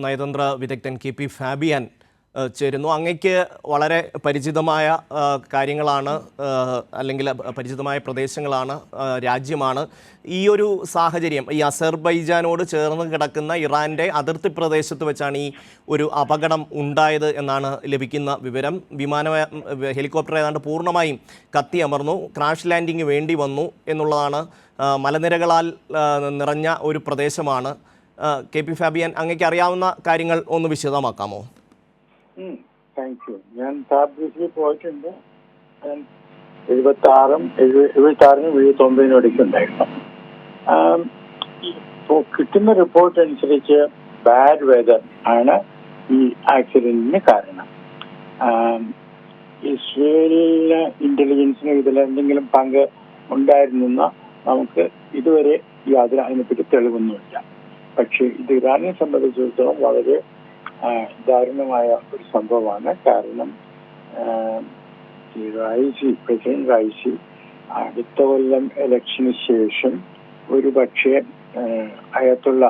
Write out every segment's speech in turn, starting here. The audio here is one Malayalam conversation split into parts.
നയതന്ത്ര വിദഗ്ധൻ KP ഫാബിയൻ ചേരുന്നു. അങ്ങയ്ക്ക് വളരെ പരിചിതമായ കാര്യങ്ങളാണ് അല്ലെങ്കിൽ പരിചിതമായ പ്രദേശങ്ങളാണ്, രാജ്യമാണ്. ഈ ഒരു സാഹചര്യം, ഈ അസർബൈജാനോട് ചേർന്ന് കിടക്കുന്ന ഇറാൻ്റെ അതിർത്തി പ്രദേശത്ത് വെച്ചാണ് ഈ ഒരു അപകടം ഉണ്ടായത് എന്നാണ് ലഭിക്കുന്ന വിവരം. ഹെലികോപ്റ്റർ ഏതാണ്ട് പൂർണ്ണമായും കത്തിയമർന്നു, ക്രാഷ് ലാൻഡിങ് വേണ്ടി വന്നു എന്നുള്ളതാണ്. മലനിരകളാൽ നിറഞ്ഞ ഒരു പ്രദേശമാണ്. KP ഫാബിയൻ, അങ്ങയ്ക്ക് അറിയാവുന്ന കാര്യങ്ങൾ ഒന്ന് വിശദമാക്കാമോ? Thank you. ഞാൻ താബ്രീസിൽ പോയിട്ടുണ്ട്. 76-നും 79-നും ഇടയ്ക്കുണ്ടായിരുന്നു. ഇപ്പോൾ കിട്ടുന്ന റിപ്പോർട്ട് അനുസരിച്ച് ബാഡ് വെതർ ആണ് ഈ ആക്സിഡന്റിന് കാരണം. ഇസ്രയേലിന് ഇന്റലിജൻസിന് ഇതിലെന്തെങ്കിലും പങ്ക് ഉണ്ടായിരുന്നെന്ന് നമുക്ക് ഇതുവരെ യാതൊരു അതിനെപ്പറ്റി തെളിവൊന്നുമില്ല. പക്ഷെ ഇത് ഇറാനെ സംബന്ധിച്ചിടത്തോളം വളരെ ദാരുണമായ ഒരു സംഭവമാണ്. കാരണം പ്രസിഡന്റ് റൈസി അടുത്ത കൊല്ലം ഇലക്ഷന് ശേഷം ഒരു പക്ഷേ അയത്തുള്ള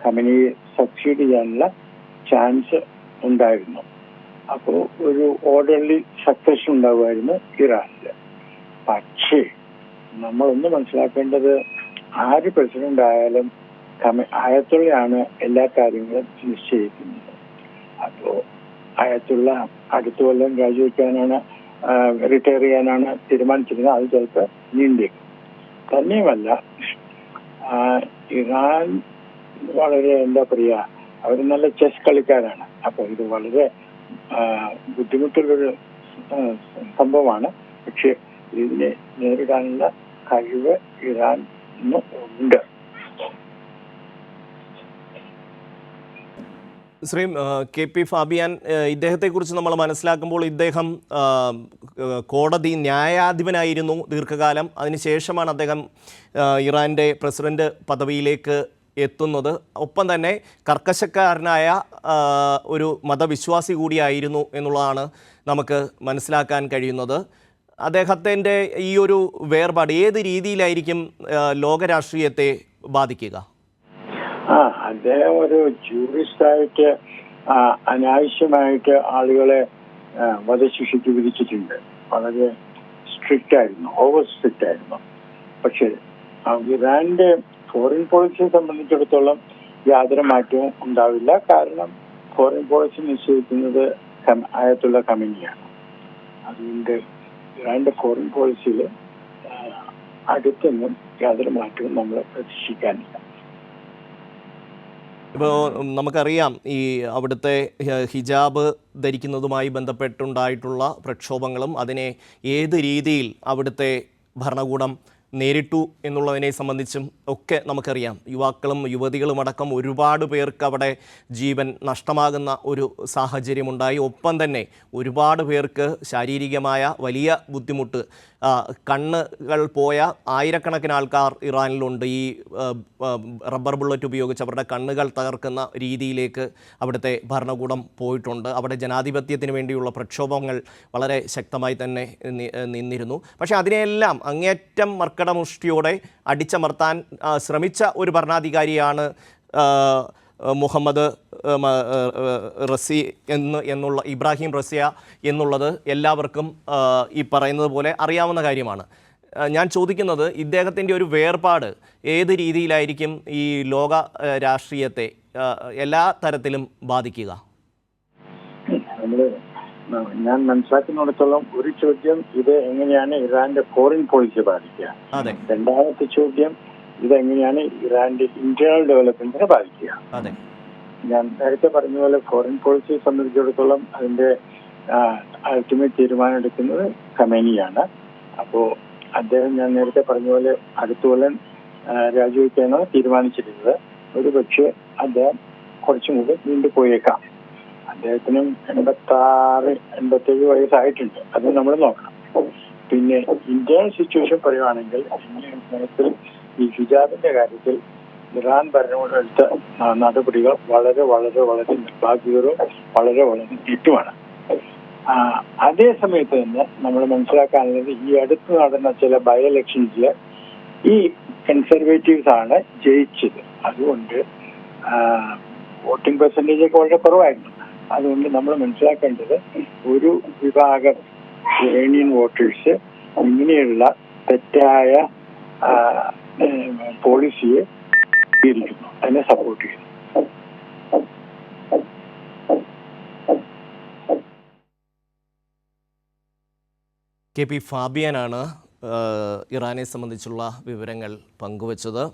ഖമനിയെ സക്സീഡ് ചെയ്യാനുള്ള ചാൻസ് ഉണ്ടായിരുന്നു. അപ്പോൾ ഒരു ഓർഡർലി സക്സഷൻ ഉണ്ടാകുമായിരുന്നു ഇറാനിൽ. പക്ഷേ നമ്മളൊന്ന് മനസ്സിലാക്കേണ്ടത്, ആര് പ്രസിഡന്റ് ആയാലും അയത്തുള്ളയാണ് എല്ലാ കാര്യങ്ങളും നിശ്ചയിക്കുന്നത്. അപ്പോൾ അയത്തുള്ള അടുത്ത കൊല്ലം രാജിവെക്കാനാണ്, റിട്ടയർ ചെയ്യാനാണ് തീരുമാനിച്ചിരുന്നത്. അത് ചിലപ്പോൾ നീണ്ടേക്കും. തന്നെയുമല്ല, ഇറാൻ വളരെ അവർ നല്ല ചെസ് കളിക്കാരാണ്. അപ്പോൾ ഇത് വളരെ ബുദ്ധിമുട്ടുള്ളൊരു സംഭവമാണ്. പക്ഷെ ഇതിനെ നേരിടാനുള്ള കഴിവ് ഇറാന് ഉണ്ട്. ശ്രീ KP ഫാബിയൻ, ഇദ്ദേഹത്തെക്കുറിച്ച് നമ്മൾ മനസ്സിലാക്കുമ്പോൾ ഇദ്ദേഹം കോടതി ന്യായാധിപനായിരുന്നു ദീർഘകാലം. അതിനുശേഷമാണ് അദ്ദേഹം ഇറാൻ്റെ പ്രസിഡന്റ് പദവിയിലേക്ക് എത്തുന്നത്. ഒപ്പം തന്നെ കർക്കശക്കാരനായ ഒരു മതവിശ്വാസി കൂടിയായിരുന്നു എന്നുള്ളതാണ് നമുക്ക് മനസ്സിലാക്കാൻ കഴിയുന്നത്. അദ്ദേഹത്തിൻ്റെ ഈ ഒരു വേർപാട് ഏത് രീതിയിലായിരിക്കും ലോകരാഷ്ട്രീയത്തെ ബാധിക്കുക? അദ്ദേഹം ഒരു ജൂറിസ്റ്റായിട്ട് അനാവശ്യമായിട്ട് ആളുകളെ വധശിക്ഷയ്ക്ക് വിധിച്ചിട്ടുണ്ട്. വളരെ സ്ട്രിക്റ്റ് ആയിരുന്നു, ഓവർ സ്ട്രിക്റ്റ് ആയിരുന്നു. പക്ഷേ ഇറാന്റെ ഫോറിൻ പോളിസിയെ സംബന്ധിച്ചിടത്തോളം യാതൊരു മാറ്റവും ഉണ്ടാവില്ല. കാരണം ഫോറിൻ പോളിസി നിശ്ചയിക്കുന്നത് അയത്തുള്ള ഖമനിയാണ്. അതുകൊണ്ട് ഇറാന്റെ ഫോറിൻ പോളിസിയിൽ അടുത്തൊന്നും യാതൊരു മാറ്റവും നമ്മൾ പ്രതീക്ഷിക്കാനില്ല. ഇപ്പോൾ നമുക്കറിയാം, ഈ അവിടുത്തെ ഹിജാബ് ധരിക്കുന്നതുമായി ബന്ധപ്പെട്ടുണ്ടായിട്ടുള്ള പ്രക്ഷോഭങ്ങളും അതിനെ ഏത് രീതിയിൽ അവിടുത്തെ ഭരണകൂടം നേരിട്ടു എന്നുള്ളതിനെ സംബന്ധിച്ചും ഒക്കെ നമുക്കറിയാം. യുവാക്കളും യുവതികളും അടക്കം ഒരുപാട് പേർക്ക് അവിടെ ജീവൻ നഷ്ടമാകുന്ന ഒരു സാഹചര്യമുണ്ടായി. ഒപ്പം തന്നെ ഒരുപാട് പേർക്ക് ശാരീരികമായ വലിയ ബുദ്ധിമുട്ട്, കണ്ണുകൾ പോയ ആയിരക്കണക്കിന് ആൾക്കാർ ഇറാനിലുണ്ട്. ഈ റബ്ബർ ബുള്ളറ്റ് ഉപയോഗിച്ച് അവരുടെ കണ്ണുകൾ തകർക്കുന്ന രീതിയിലേക്ക് അവിടുത്തെ ഭരണകൂടം പോയിട്ടുണ്ട്. അവിടെ ജനാധിപത്യത്തിന് വേണ്ടിയുള്ള പ്രക്ഷോഭങ്ങൾ വളരെ ശക്തമായി തന്നെ നിന്നിരുന്നു. പക്ഷേ അതിനെയെല്ലാം അങ്ങേയറ്റം മർക്കടമുഷ്ടിയോടെ അടിച്ചമർത്താൻ ശ്രമിച്ച ഒരു ഭരണാധികാരിയാണ് മുഹമ്മദ് റസി എന്നുള്ള ഇബ്രാഹിം റസിയ എന്നുള്ളത് എല്ലാവർക്കും ഈ പറയുന്നത് പോലെ അറിയാവുന്ന കാര്യമാണ്. ഞാൻ ചോദിക്കുന്നത്, ഇദ്ദേഹത്തിൻ്റെ ഒരു വേർപാട് ഏത് രീതിയിലായിരിക്കും ഈ ലോക രാഷ്ട്രീയത്തെ എല്ലാ തരത്തിലും ബാധിക്കുക? ഞാൻ മനസ്സിലാക്കുന്നിടത്തോളം ഒരു ചോദ്യം, ഇത് എങ്ങനെയാണ് ഇറാന്റെ ഫോറിൻ പോളിസി ബാധിക്കുക. രണ്ടാമത്തെ ചോദ്യം, ഇതെങ്ങനെയാണ് ഇറാന്റെ ഇന്റേണൽ ഡെവലപ്മെന്റിനെ ബാധിക്കുക. ഞാൻ നേരത്തെ പറഞ്ഞ പോലെ ഫോറിൻ പോളിസിയെ സംബന്ധിച്ചിടത്തോളം അതിന്റെ അൾട്ടിമേറ്റ് തീരുമാനം എടുക്കുന്നത് ഖമേനിയാണ്. അപ്പോൾ അദ്ദേഹം ഞാൻ നേരത്തെ പറഞ്ഞ പോലെ അടുത്ത കൊല്ലം രാജിവെക്കാനാണ് തീരുമാനിച്ചിരുന്നത്. ഒരു പക്ഷേ അദ്ദേഹം കുറച്ചും കൂടി നീണ്ടുപോയേക്കാം. അദ്ദേഹത്തിനും 86-87 വയസ്സായിട്ടുണ്ട്. അത് നമ്മൾ നോക്കണം. പിന്നെ ഇന്ത്യൻ സിറ്റുവേഷൻ പറയുവാണെങ്കിൽ ഈ ഹിജാബിന്റെ കാര്യത്തിൽ ഇറാൻ ഭരണകൂടം എടുത്ത നടപടികൾ വളരെ വളരെ വളരെ നിർഭാഗ്യകരവും വളരെ വളരെ തെറ്റുമാണ്. അതേ സമയത്ത് തന്നെ നമ്മൾ മനസ്സിലാക്കാനുള്ളത്, ഈ അടുത്ത് നടന്ന ചില ബൈ ഇലക്ഷൻസിൽ ഈ കൺസർവേറ്റീവ്സ് ആണ് ജയിച്ചത്. അതുകൊണ്ട് വോട്ടിംഗ് പെർസെൻറ്റേജ് ഒക്കെ വളരെ കുറവായിരുന്നു. അതുകൊണ്ട് നമ്മൾ മനസ്സിലാക്കേണ്ടത് ഒരു വിഭാഗം ഇറാനിയൻ വോട്ടേഴ്സ് ഇങ്ങനെയുള്ള തെറ്റായ പോളിസിയെ സ്വീകരിക്കുന്നു, അതിനെ സപ്പോർട്ട് ചെയ്യുന്നു. KP ഫാബിയനാണ് ഇറാനെ സംബന്ധിച്ചുള്ള വിവരങ്ങൾ പങ്കുവച്ചത്.